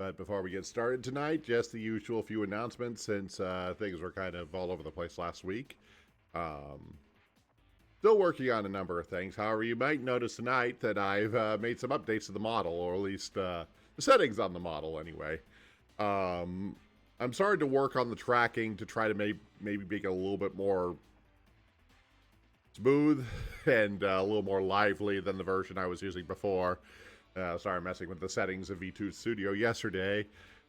But before we get started tonight, just the usual few announcements since things were kind of all over the place last week. Still working on a number of things. However, you might notice tonight that I've made some updates to the model, or at least the settings on the model anyway. I'm starting to work on the tracking to try to maybe make it a little bit more smooth and a little more lively than the version I was using before. Started messing with the settings of V2 Studio yesterday.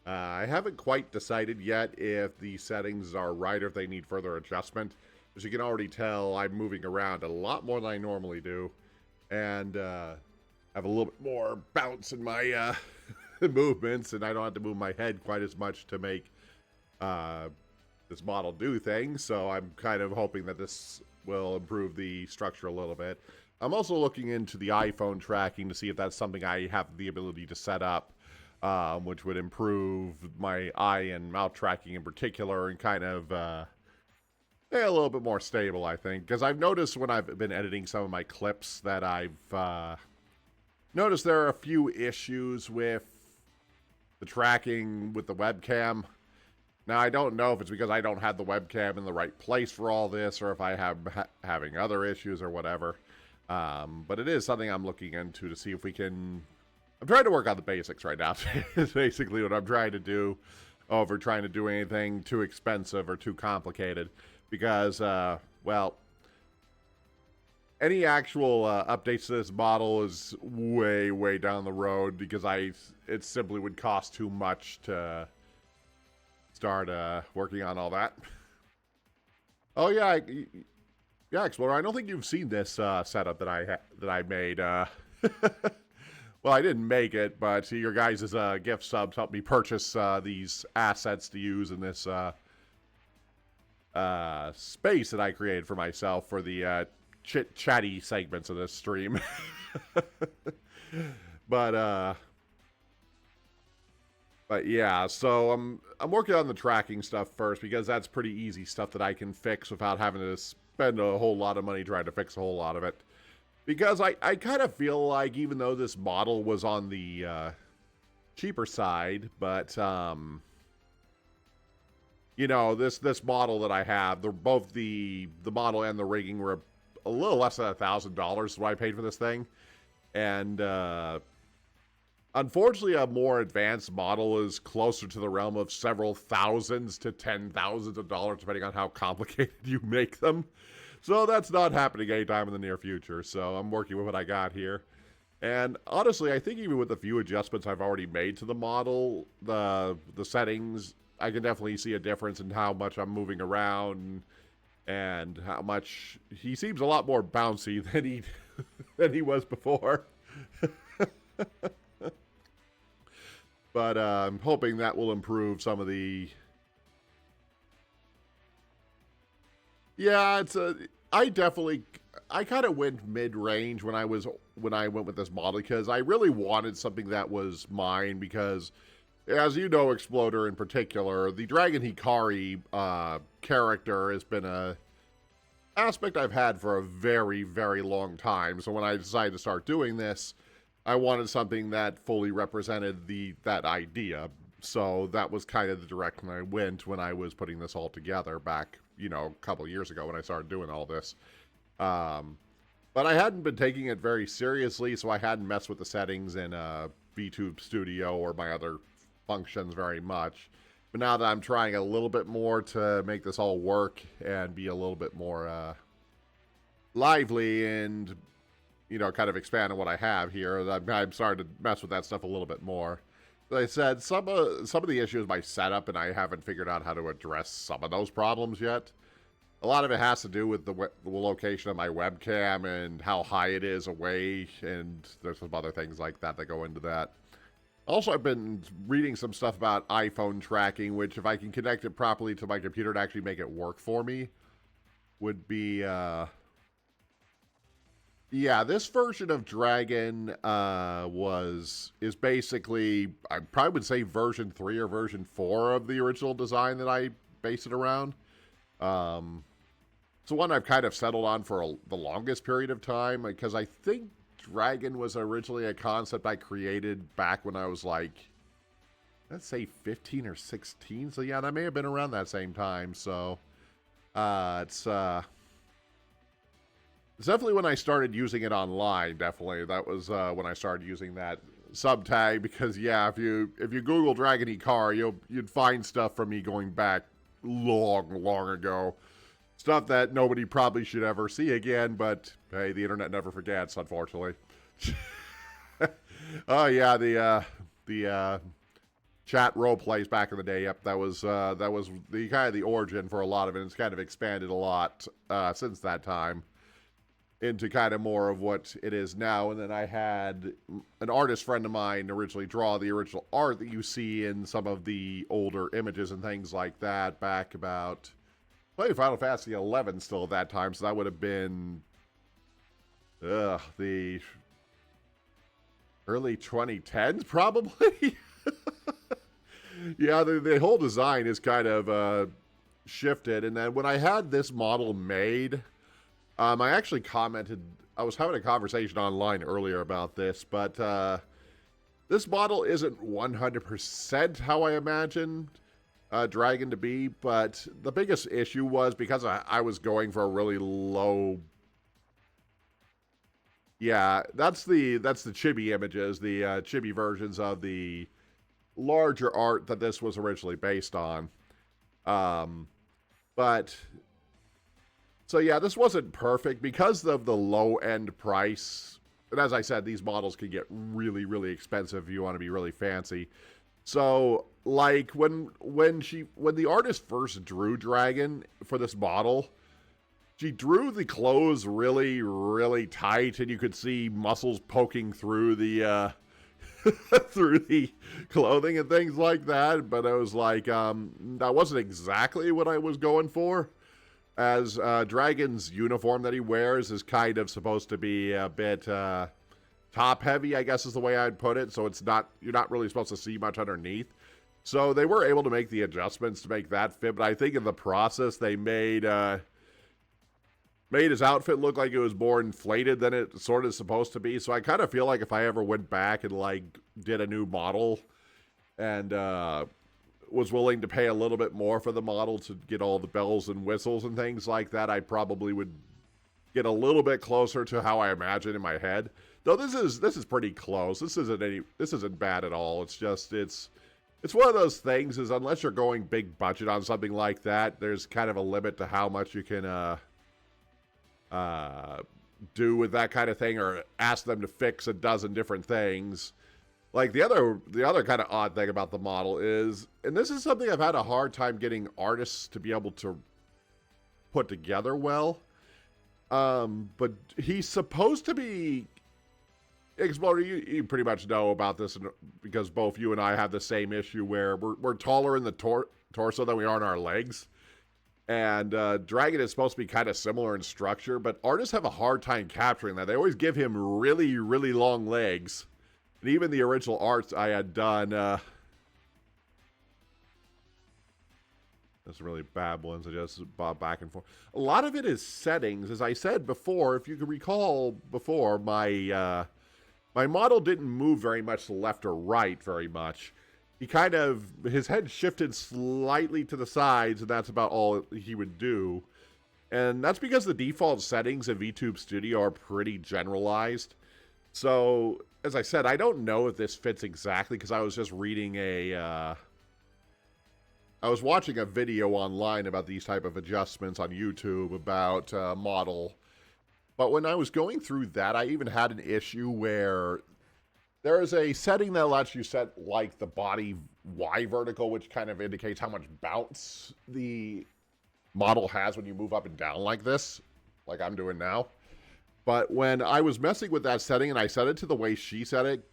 I haven't quite decided yet if the settings are right or if they need further adjustment. As you can already tell, I'm moving around a lot more than I normally do, and have a little bit more bounce in my movements, and I don't have to move my head quite as much to make this model do things. So I'm kind of hoping that this will improve the structure a little bit. I'm also looking into the iPhone tracking to see if that's something I have the ability to set up, which would improve my eye and mouth tracking in particular, and kind of a little bit more stable, I think. Because I've noticed when I've been editing some of my clips that I've noticed there are a few issues with the tracking with the webcam. Now, I don't know if it's because I don't have the webcam in the right place for all this, or if I have having other issues or whatever. But it is something I'm looking into to see if we can... I'm trying to work on the basics right now. It's basically what I'm trying to do over trying to do anything too expensive or too complicated. Because, well, any actual updates to this model is way, way down the road, because it simply would cost too much to start working on all that. Oh, yeah, yeah, Explorer, I don't think you've seen this setup that I made. Well, I didn't make it, but your guys' gift subs helped me purchase these assets to use in this space that I created for myself for the chatty segments of this stream. But yeah, so I'm working on the tracking stuff first, because that's pretty easy stuff that I can fix without having to spend a whole lot of money trying to fix a whole lot of it. Because I kind of feel like, even though this model was on the cheaper side, but you know, this model that I have, both the model and the rigging were a little less than $1,000 what I paid for this thing. And unfortunately, a more advanced model is closer to the realm of several thousands to $10,000s of dollars, depending on how complicated you make them. So that's not happening anytime in the near future. So I'm working with what I got here. And honestly, I think even with the few adjustments I've already made to the model, the settings, I can definitely see a difference in how much I'm moving around, and how much he seems a lot more bouncy than he was before. But I'm hoping that will improve some of the... Yeah, I kind of went mid-range when I went with this model, because I really wanted something that was mine, because, as you know, Exploder in particular, the Dragin Hikari character has been a aspect I've had for a very, very long time. So when I decided to start doing this, I wanted something that fully represented that idea. So that was kind of the direction I went when I was putting this all together back, you know, a couple of years ago when I started doing all this. But I hadn't been taking it very seriously, so I hadn't messed with the settings in V2 Studio or my other functions very much. But now that I'm trying a little bit more to make this all work and be a little bit more lively and, you know, kind of expand on what I have here, I'm starting to mess with that stuff a little bit more. Like I said, some of the issues with my setup, and I haven't figured out how to address some of those problems yet. A lot of it has to do with the location of my webcam and how high it is away, and there's some other things like that go into that. Also, I've been reading some stuff about iPhone tracking, which, if I can connect it properly to my computer to actually make it work for me, would be... Yeah, this version of Dragin is basically, I probably would say version 3 or version 4 of the original design that I based it around. It's the one I've kind of settled on for the longest period of time, because I think Dragin was originally a concept I created back when I was like let's say 15 or 16. So yeah, that may have been around that same time. So it's definitely when I started using it online. Definitely, that was when I started using that sub tag, because yeah, if you Google Dragin Hikari, you'd find stuff from me going back long ago. Stuff that nobody probably should ever see again, but hey, the internet never forgets, unfortunately. Oh yeah, the chat role plays back in the day. Yep, that was the kind of the origin for a lot of it. It's kind of expanded a lot since that time into kind of more of what it is now. And then I had an artist friend of mine originally draw the original art that you see in some of the older images and things like that back about playing Final Fantasy 11 still at that time. So that would have been the early 2010s probably. Yeah, the whole design is kind of shifted. And then when I had this model made, I actually commented, I was having a conversation online earlier about this, but this model isn't 100% how I imagined Dragin to be, but the biggest issue was because I was going for a really low... Yeah, that's the chibi images, the chibi versions of the larger art that this was originally based on. But... So yeah, this wasn't perfect because of the low-end price. And as I said, these models can get really expensive if you want to be really fancy. So, like, when the artist first drew Dragin for this model, she drew the clothes really tight, and you could see muscles poking through the through the clothing and things like that. But I was like, that wasn't exactly what I was going for. As Dragon's uniform that he wears is kind of supposed to be a bit top-heavy, I guess is the way I'd put it. So it's not, you're not really supposed to see much underneath. So they were able to make the adjustments to make that fit. But I think in the process they made his outfit look like it was more inflated than it sort of is supposed to be. So I kind of feel like if I ever went back and like did a new model and was willing to pay a little bit more for the model to get all the bells and whistles and things like that, I probably would get a little bit closer to how I imagine in my head. Though this is pretty close. This isn't bad at all. It's just it's one of those things is unless you're going big budget on something like that, there's kind of a limit to how much you can do with that kind of thing, or ask them to fix a dozen different things. Like the other kind of odd thing about the model is, and this is something I've had a hard time getting artists to be able to put together well, but he's supposed to be... Explorer, you pretty much know about this because both you and I have the same issue where we're taller in the torso than we are in our legs. And Dragin is supposed to be kind of similar in structure, but artists have a hard time capturing that. They always give him really long legs. And even the original arts I had done, that's really babbling, so just bob back and forth. A lot of it is settings. As I said before, if you can recall before, my model didn't move very much left or right very much. His head shifted slightly to the sides, and that's about all he would do. And that's because the default settings in VTube Studio are pretty generalized. So, as I said, I don't know if this fits exactly, because I was just reading I was watching a video online about these type of adjustments on YouTube about model. But when I was going through that, I even had an issue where there is a setting that lets you set like the body Y vertical, which kind of indicates how much bounce the model has when you move up and down like this, like I'm doing now. But when I was messing with that setting and I set it to the way she set it,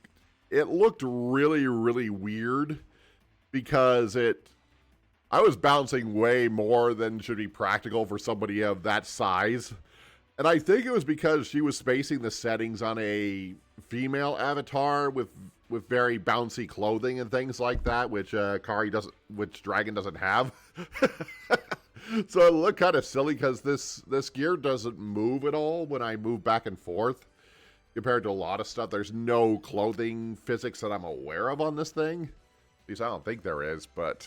it looked really weird because I was bouncing way more than should be practical for somebody of that size. And I think it was because she was spacing the settings on a female avatar with very bouncy clothing and things like that, which Dragin doesn't have. So it looked kind of silly because this gear doesn't move at all when I move back and forth compared to a lot of stuff. There's no clothing physics that I'm aware of on this thing. least I don't think there is, but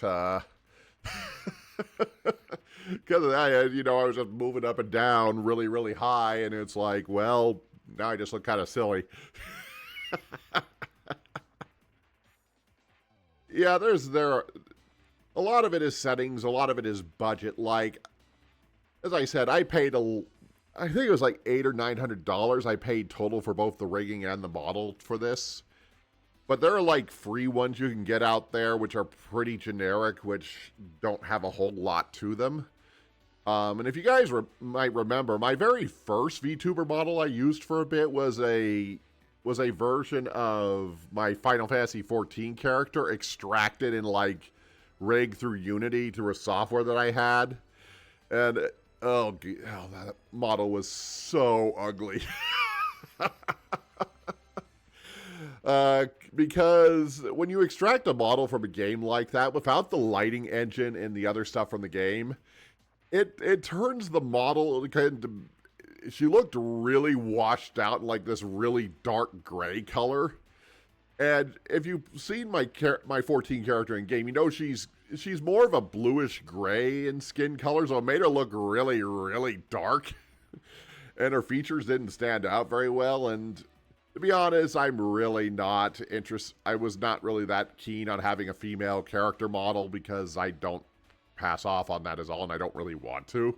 because of that, you know, I was just moving up and down really, really high, and it's like, well, now I just look kind of silly. Yeah, a lot of it is settings, a lot of it is budget. Like, as I said, I think it was like $800 or $900 I paid total for both the rigging and the model for this. But there are like free ones you can get out there, which are pretty generic, which don't have a whole lot to them. And if you guys might remember, my very first VTuber model I used for a bit was a version of my Final Fantasy XIV character extracted and like rigged through Unity through a software that I had. And that model was so ugly. Because when you extract a model from a game like that, without the lighting engine and the other stuff from the game, it turns the model she looked really washed out in like this really dark gray color. And if you've seen my 14 character in game, you know she's more of a bluish gray in skin color, so it made her look really, really dark. And her features didn't stand out very well. And to be honest, I'm really not interested. I was not really that keen on having a female character model because I don't pass off on that as all, and I don't really want to.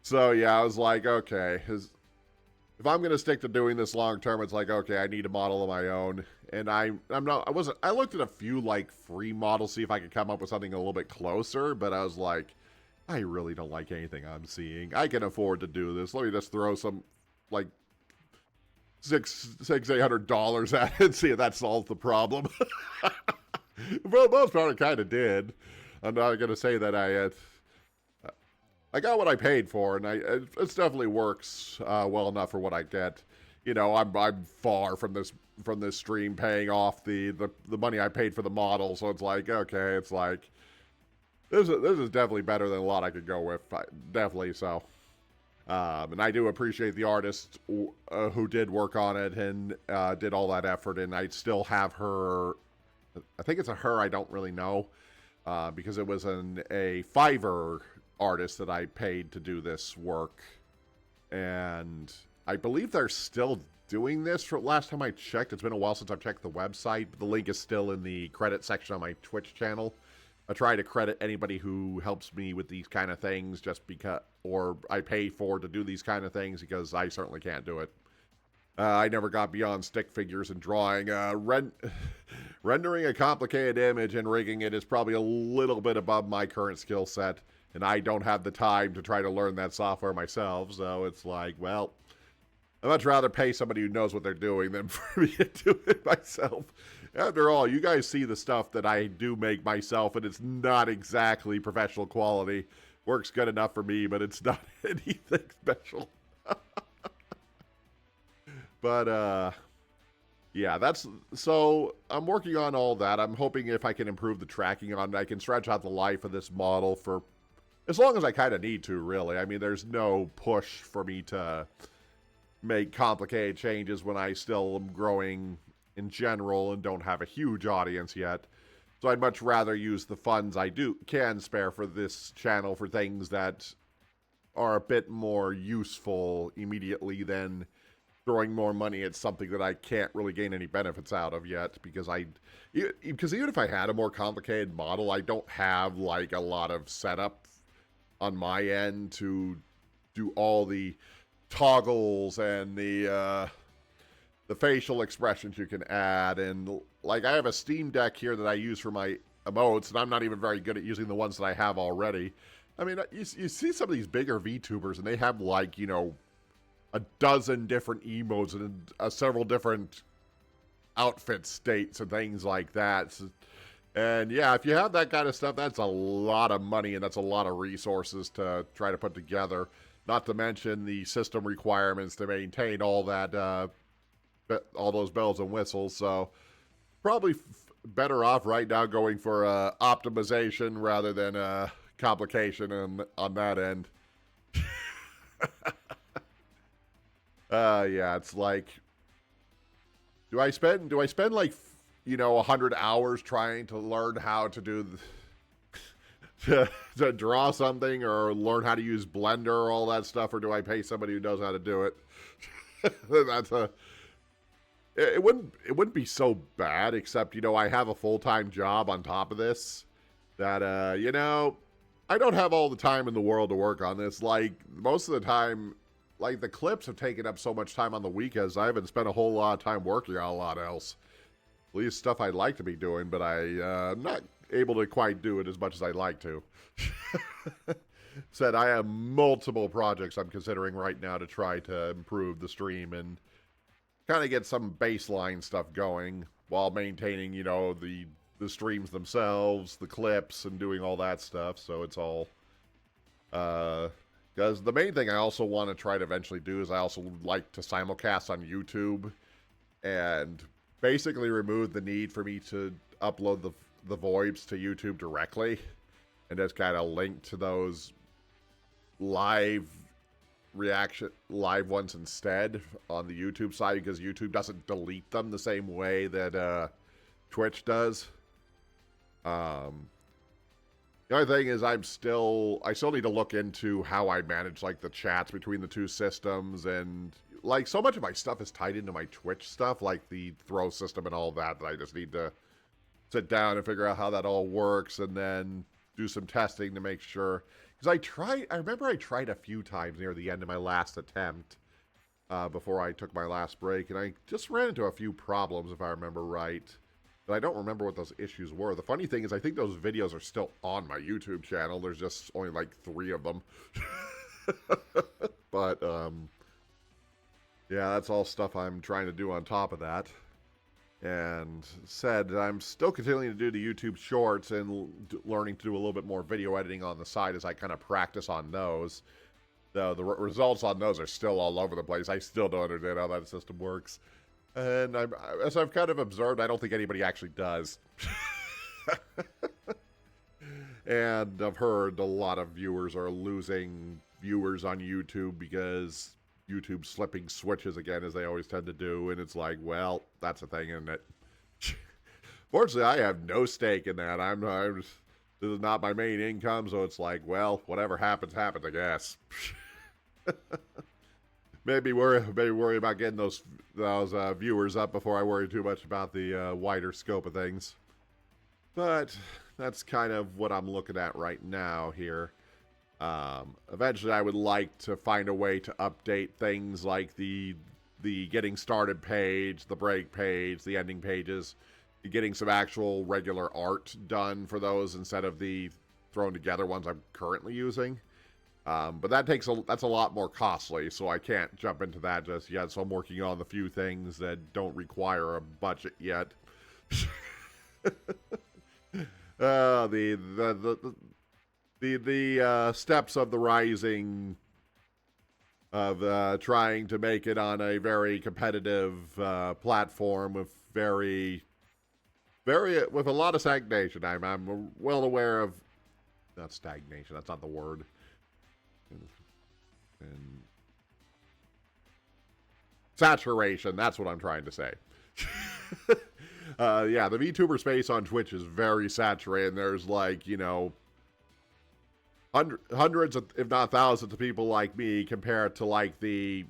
So yeah, I was like, okay, if I'm gonna stick to doing this long term, it's like, okay, I need a model of my own. And I looked at a few like free models, see if I could come up with something a little bit closer, but I was like, I really don't like anything I'm seeing. I can afford to do this. Let me just throw some like $800 at it and see if that solves the problem. For the most part, it kind of did. I'm not going to say that I got what I paid for, and it definitely works well enough for what I get. You know, I'm far from this stream paying off the money I paid for the model, so it's like, okay, it's like this is definitely better than a lot I could go with, definitely so. And I do appreciate the artist who did work on it and did all that effort, and I still have her. I think it's a her. I don't really know because it was a Fiverr artist that I paid to do this work, and I believe they're still doing this. For last time I checked, it's been a while since I've checked the website, but the link is still in the credit section on my Twitch channel. I try to credit anybody who helps me with these kind of things just because, or I pay for to do these kind of things because I certainly can't do it. I never got beyond stick figures and drawing. Rendering a complicated image and rigging it is probably a little bit above my current skill set, and I don't have the time to try to learn that software myself, so it's like, well, I'd much rather pay somebody who knows what they're doing than for me to do it myself. After all, you guys see the stuff that I do make myself, and it's not exactly professional quality. Works good enough for me, but it's not anything special. But, yeah, so I'm working on all that. I'm hoping if I can improve the tracking on it, I can stretch out the life of this model for as long as I kind of need to, really. I mean, there's no push for me to make complicated changes when I still am growing in general and don't have a huge audience yet. So I'd much rather use the funds I can spare for this channel for things that are a bit more useful immediately than throwing more money at something that I can't really gain any benefits out of yet, because even if I had a more complicated model, I don't have like a lot of setup on my end to do all the toggles and the facial expressions you can add. And like, I have a Steam Deck here that I use for my emotes, and I'm not even very good at using the ones that I have already. I mean, you see some of these bigger VTubers, and they have like, you know, a dozen different emotes and several different outfit states and things like that. And yeah, if you have that kind of stuff, that's a lot of money and that's a lot of resources to try to put together. Not to mention the system requirements to maintain all that, all those bells and whistles. So probably better off right now going for optimization rather than complication on that end. Yeah, it's like, do I spend like 100 hours trying to learn how to do to draw something or learn how to use Blender or all that stuff, or do I pay somebody who knows how to do it? It wouldn't be so bad, except I have a full-time job on top of this that I don't have all the time in the world to work on this. Like, most of the time, like, the clips have taken up so much time on the weekends, I haven't spent a whole lot of time working on a lot else. At least stuff I'd like to be doing, but I'm not able to quite do it as much as I'd like to. Said I have multiple projects I'm considering right now to try to improve the stream and kind of get some baseline stuff going while maintaining, the streams themselves, the clips, and doing all that stuff. So it's all, because the main thing I also want to try to eventually do is I also like to simulcast on YouTube and basically remove the need for me to upload the VoIPs to YouTube directly and just kind of link to those live ones instead on the YouTube side, because YouTube doesn't delete them the same way that Twitch does. The other thing is I still need to look into how I manage like the chats between the two systems, and like so much of my stuff is tied into my Twitch stuff, like the throw system and all that I just need to sit down and figure out how that all works and then do some testing to make sure. Because I remember I tried a few times near the end of my last attempt before I took my last break, and I just ran into a few problems, if I remember right. But I don't remember what those issues were. The funny thing is I think those videos are still on my YouTube channel. There's just only like 3 of them. But, yeah, that's all stuff I'm trying to do on top of that. And said I'm still continuing to do the YouTube shorts and learning to do a little bit more video editing on the side as I kind of practice on those. The results on those are still all over the place. I still don't understand how that system works. And as I've kind of observed, I don't think anybody actually does. And I've heard a lot of viewers are losing viewers on YouTube because YouTube's slipping switches again, as they always tend to do. And it's like, well, that's a thing, isn't it? Fortunately, I have no stake in that. This is not my main income, so it's like, well, whatever happens, happens, I guess. Maybe worry about getting those viewers up before I worry too much about the wider scope of things. But that's kind of what I'm looking at right now here. Eventually, I would like to find a way to update things like the getting started page, the break page, the ending pages, getting some actual regular art done for those instead of the thrown together ones I'm currently using. But that's a lot more costly, so I can't jump into that just yet. So I'm working on the few things that don't require a budget yet. The steps of the rising of trying to make it on a very competitive platform with with a lot of stagnation. I'm well aware of, not stagnation, that's not the word. And saturation, that's what I'm trying to say. Yeah, the VTuber space on Twitch is very saturated. There's like, hundreds of, if not thousands of people like me compared to like the,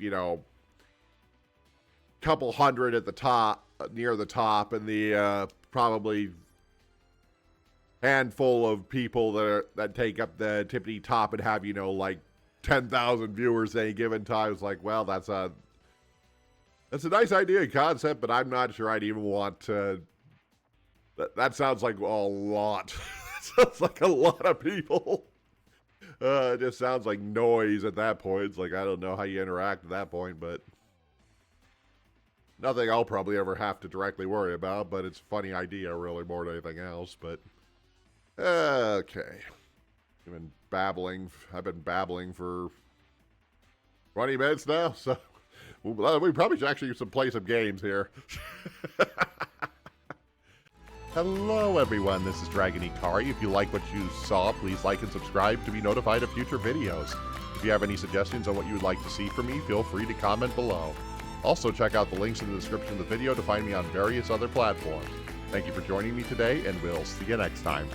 couple hundred at the top, near the top, and the probably handful of people that take up the tippity top and have, like 10,000 viewers at any given time. It's like, well, that's a nice idea and concept, but I'm not sure I'd even want to. That sounds like a lot. Sounds like a lot of people. It just sounds like noise at that point. It's like, I don't know how you interact at that point, but nothing I'll probably ever have to directly worry about, but it's a funny idea, really, more than anything else. But okay. I've been babbling for 20 minutes now, so we probably should actually play some games here. Hello everyone, this is Dragin Hikari. If you like what you saw, please like and subscribe to be notified of future videos. If you have any suggestions on what you would like to see from me, feel free to comment below. Also check out the links in the description of the video to find me on various other platforms. Thank you for joining me today, and we'll see you next time.